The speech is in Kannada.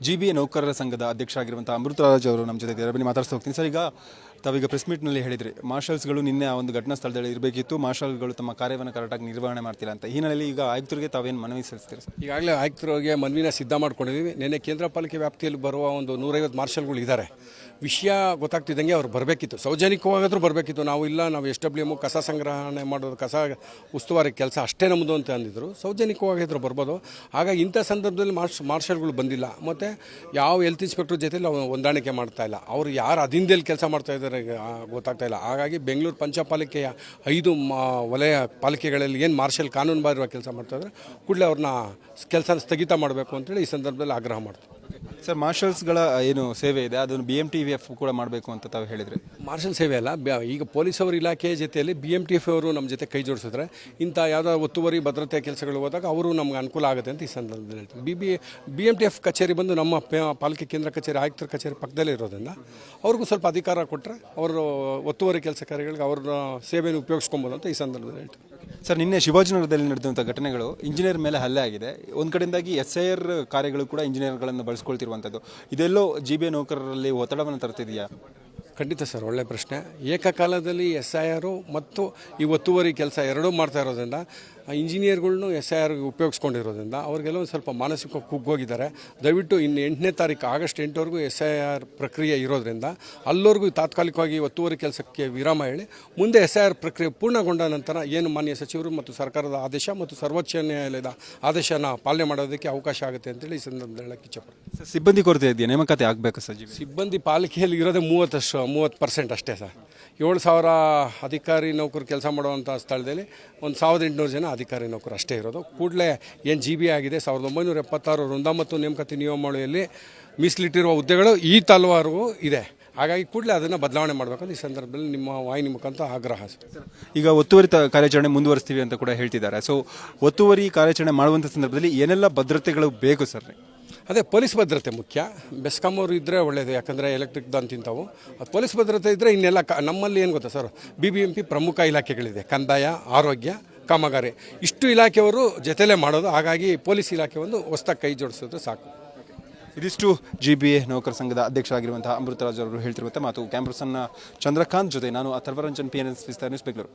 GBA ನೌಕರರ ಸಂಘದ ಅಧ್ಯಕ್ಷರಾಗಿರುವಂತಹ ಅಮೃತರಾಜ್ ಅವರು ನಮ್ಮ ಜೊತೆ ಇದ್ದಾರೆ. ಬನ್ನಿ ಮಾತಾಡ್ತಾ ಹೋಗ್ತೀನಿ ಸರ್. ಈಗ ತಾವೀಗ ಪ್ರೆಸ್ ಮೀಟ್ನಲ್ಲಿ ಹೇಳಿದ್ರಿ ಮಾರ್ಷಲ್ಸ್ಗಳು ನಿನ್ನೆ ಆ ಒಂದು ಘಟನಾ ಸ್ಥಳದಲ್ಲಿ ಇರಬೇಕಿತ್ತು, ಮಾರ್ಷಲ್ಗಳು ತಮ್ಮ ಕಾರ್ಯವನ್ನು ಕರೆಕ್ಟಾಗಿ ನಿರ್ವಹಣೆ ಮಾಡ್ತಿಲ್ಲ ಅಂತ. ಈ ಹಿನ್ನೆಲೆಯಲ್ಲಿ ಈಗ ಆಯುಕ್ತರಿಗೆ ತಾವೇನು ಮನವಿ ಸಲ್ಲಿಸ್ತೀರಿ ಸರ್? ಈಗಾಗಲೇ ಆಯುಕ್ತರಿಗೆ ಮನವಿನ ಸಿದ್ಧ ಮಾಡ್ಕೊಂಡಿದ್ದೀವಿ. ನಿನ್ನೆ ಕೇಂದ್ರ ಪಾಲಿಕೆ ವ್ಯಾಪ್ತಿಯಲ್ಲಿ ಬರುವ ಒಂದು 150 ಮಾರ್ಷಲ್ಗಳು ಇದ್ದಾರೆ. ವಿಷಯ ಗೊತ್ತಾಗ್ತಿದ್ದಂಗೆ ಅವ್ರು ಬರಬೇಕಿತ್ತು, ಸೌಜನ್ಯಿಕವಾಗಾದರೂ ಬರಬೇಕಿತ್ತು. ನಾವು SWM ಕಸ ಸಂಗ್ರಹಣೆ ಮಾಡೋದು, ಕಸ ಉಸ್ತುವಾರಿ ಕೆಲಸ ಅಷ್ಟೇ ನಮ್ಮದು ಅಂತ ಅಂದಿದ್ರು. ಸೌಜನ್ಯಿಕವಾಗಿದ್ರು ಬರ್ಬೋದು. ಹಾಗಾಗಿ ಇಂಥ ಸಂದರ್ಭದಲ್ಲಿ ಮಾರ್ಷಲ್ಗಳು ಬಂದಿಲ್ಲ. ಮತ್ತು ಯಾವ ಹೆಲ್ತ್ ಇನ್ಸ್ಪೆಕ್ಟರ್ ಜೊತೆಲಿ ಹೊಂದಾಣಿಕೆ ಮಾಡ್ತಾಯಿಲ್ಲ. ಅವರು ಯಾರು ಅಧೀನದಲ್ಲಿ ಕೆಲಸ ಮಾಡ್ತಾಯಿದ್ದಾರೆ ಗೊತ್ತಾಗ್ತಾ ಇಲ್ಲ. ಹಾಗಾಗಿ ಬೆಂಗಳೂರು ಪಂಚಪಾಲಿಕೆಯ 5 ವಲಯ ಪಾಲಿಕೆಗಳಲ್ಲಿ ಏನು ಮಾರ್ಷಲ್ ಕಾನೂನುಬಾಹಿರ ಕೆಲಸ ಮಾಡ್ತಾಯಿದ್ದಾರೆ, ಕೂಡಲೇ ಅವ್ರನ್ನ ಕೆಲಸ ಸ್ಥಗಿತ ಮಾಡಬೇಕು ಅಂತೇಳಿ ಈ ಸಂದರ್ಭದಲ್ಲಿ ಆಗ್ರಹ ಮಾಡ್ತಾರೆ. ಸರ್, ಮಾರ್ಷಲ್ಸ್ಗಳ ಏನು ಸೇವೆ ಇದೆ ಅದನ್ನು BMTF ಕೂಡ ಮಾಡಬೇಕು ಅಂತ ತಾವು ಹೇಳಿದರೆ? ಮಾರ್ಷಲ್ ಸೇವೆ ಅಲ್ಲ, ಈಗ ಪೊಲೀಸ್ ಅವರ ಇಲಾಖೆ ಜೊತೆಯಲ್ಲಿ BMTF ಅವರು ನಮ್ಮ ಜೊತೆ ಕೈ ಜೋಡಿಸಿದ್ರೆ ಇಂಥ ಯಾವುದೋ ಒತ್ತುವರಿ ಭದ್ರತೆ ಕೆಲಸಗಳು ಹೋದಾಗ ಅವರು ನಮ್ಗೆ ಅನುಕೂಲ ಆಗುತ್ತೆ ಅಂತ ಈ ಸಂದರ್ಭದಲ್ಲಿ ಹೇಳ್ತೀವಿ. BMTF ಕಚೇರಿ ಬಂದು ನಮ್ಮ ಪಾಲಿಕೆ ಕೇಂದ್ರ ಕಚೇರಿ, ಆಯುಕ್ತರ ಕಚೇರಿ ಪಕ್ಕದಲ್ಲೇ ಇರೋದ್ರಿಂದ ಅವ್ರಿಗೂ ಸ್ವಲ್ಪ ಅಧಿಕಾರ ಕೊಟ್ಟರೆ ಅವರು ಒತ್ತುವರಿ ಕೆಲಸ ಕಾರ್ಯಗಳಿಗೆ ಅವ್ರ ಸೇವೆಯನ್ನು ಉಪಯೋಗಿಸ್ಕೊಬೋದು ಅಂತ ಈ ಸಂದರ್ಭದಲ್ಲಿ ಹೇಳ್ತೀವಿ. ಸರ್, ನಿನ್ನೆ ಶಿವಾಜಿನಗರದಲ್ಲಿ ನಡೆದಂಥ ಘಟನೆಗಳು ಇಂಜಿನಿಯರ್ ಮೇಲೆ ಹಲ್ಲೆ ಆಗಿದೆ. ಒಂದು ಕಡೆಯಿಂದಾಗಿ SIR ಕಾರ್ಯಗಳು ಕೂಡ ಇಂಜಿನಿಯರ್ಗಳನ್ನು ಬಳಸ್ಕೊಳ್ತಿರುವಂಥದ್ದು, ಇದೆಲ್ಲೋ GBA ನೌಕರರಲ್ಲಿ ಒತ್ತಡವನ್ನು ತರ್ತಿದೆಯಾ? ಖಂಡಿತ ಸರ್, ಒಳ್ಳೆಯ ಪ್ರಶ್ನೆ. ಏಕಕಾಲದಲ್ಲಿ SIR ಮತ್ತು ಈ ಒತ್ತುವರಿ ಕೆಲಸ ಎರಡೂ ಮಾಡ್ತಾ ಇರೋದ್ರಿಂದ ಇಂಜಿನಿಯರ್ಗಳ್ನು SIR ಉಪಯೋಗಿಸ್ಕೊಂಡಿರೋದ್ರಿಂದ ಅವ್ರಿಗೆಲ್ಲ ಒಂದು ಸ್ವಲ್ಪ ಮಾನಸಿಕ ಕುಗ್ಗೋಗಿದ್ದಾರೆ. ದಯವಿಟ್ಟು ಇನ್ನು 8ನೇ ತಾರೀಕು ಆಗಸ್ಟ್ 8ವರೆಗೂ SIR ಪ್ರಕ್ರಿಯೆ ಇರೋದ್ರಿಂದ ಅಲ್ಲವರೆಗೂ ತಾತ್ಕಾಲಿಕವಾಗಿ ಒತ್ತುವರಿ ಕೆಲಸಕ್ಕೆ ವಿರಾಮ ಹೇಳಿ ಮುಂದೆ SIR ಪ್ರಕ್ರಿಯೆ ಪೂರ್ಣಗೊಂಡ ನಂತರ ಏನು ಮಾನ್ಯ ಸಚಿವರು ಮತ್ತು ಸರ್ಕಾರದ ಆದೇಶ ಮತ್ತು ಸರ್ವೋಚ್ಚ ನ್ಯಾಯಾಲಯದ ಆದೇಶನ ಪಾಲನೆ ಮಾಡೋದಕ್ಕೆ ಅವಕಾಶ ಆಗುತ್ತೆ ಅಂತೇಳಿ ಈ ಸಂದರ್ಭದಲ್ಲಿ ಹೇಳಕ್ಕೆ ಇಚ್ಛೆಪಡ್ತೀನಿ. ಸಿಬ್ಬಂದಿ ಕೊರತೆ ಇದೆಯಾ? ನೇಮಕಾತಿ ಆಗಬೇಕು ಸರ್? ಸಿಬ್ಬಂದಿ ಪಾಲಿಕೆಯಲ್ಲಿ ಇರೋದೇ 30% ಅಷ್ಟೇ ಸರ್. 7,000 ಅಧಿಕಾರಿ ನೌಕರು ಕೆಲಸ ಮಾಡುವಂಥ ಸ್ಥಳದಲ್ಲಿ 1,800 ಜನ ಅಧಿಕಾರಿ ನೌಕರು ಅಷ್ಟೇ ಇರೋದು. ಕೂಡಲೇ ಏನು GBA ಆಗಿದೆ 1976 ವೃಂದ ಮತ್ತು ನೇಮಕಾತಿ ನಿಯಮಾವಳಿಯಲ್ಲಿ ಮೀಸಲಿಟ್ಟಿರುವ ಹುದ್ದೆಗಳು ಈ ತಲವಾರಿಗೂ ಇದೆ. ಹಾಗಾಗಿ ಕೂಡಲೇ ಅದನ್ನು ಬದಲಾವಣೆ ಮಾಡಬೇಕಂತ ಈ ಸಂದರ್ಭದಲ್ಲಿ ನಿಮ್ಮ ವಾಹಿನಿ ಮುಖಾಂತರ ಆಗ್ರಹ. ಈಗ ಒತ್ತುವರಿ ಕಾರ್ಯಾಚರಣೆ ಮುಂದುವರಿಸ್ತೀವಿ ಅಂತ ಕೂಡ ಹೇಳ್ತಿದ್ದಾರೆ. ಸೊ ಒತ್ತುವರಿ ಕಾರ್ಯಾಚರಣೆ ಮಾಡುವಂಥ ಸಂದರ್ಭದಲ್ಲಿ ಏನೆಲ್ಲ ಭದ್ರತೆಗಳು ಬೇಕು ಸರ್? ಅದೇ ಪೊಲೀಸ್ ಭದ್ರತೆ ಮುಖ್ಯ. ಬೆಸ್ಕಾಂ ಅವರು ಇದ್ದರೆ ಒಳ್ಳೆಯದು, ಯಾಕಂದರೆ ಎಲೆಕ್ಟ್ರಿಕ್ ಅಂತಿಂತಾವು. ಅದು ಪೊಲೀಸ್ ಭದ್ರತೆ ಇದ್ದರೆ ಇನ್ನೆಲ್ಲ ನಮ್ಮಲ್ಲಿ ಏನು ಗೊತ್ತಾ ಸರ್, BBMP ಪ್ರಮುಖ ಇಲಾಖೆಗಳಿದೆ, ಕಂದಾಯ, ಆರೋಗ್ಯ, ಕಾಮಗಾರಿ, ಇಷ್ಟು ಇಲಾಖೆಯವರು ಜೊತೆಲೇ ಮಾಡೋದು. ಹಾಗಾಗಿ ಪೊಲೀಸ್ ಇಲಾಖೆ ಒಂದು ಹೊಸದಾಗಿ ಕೈ ಜೋಡಿಸಿದ್ರೆ ಸಾಕು. ಇದಿಷ್ಟು GBA ನೌಕರ ಸಂಘದ ಅಧ್ಯಕ್ಷರಾಗಿರುವಂತಹ ಅಮೃತರಾಜ್ ಅವರು ಹೇಳ್ತಿರುವಂಥ ಮಾತು. ಕ್ಯಾಮ್ರಸನ್ನ ಚಂದ್ರಕಾಂತ್ ಜೊತೆ ನಾನು ಅಥರ್ವರಂಜನ್, PNS ವಿಸ್ತಾರ ನ್ಯೂಸ್, ಬೆಂಗಳೂರು.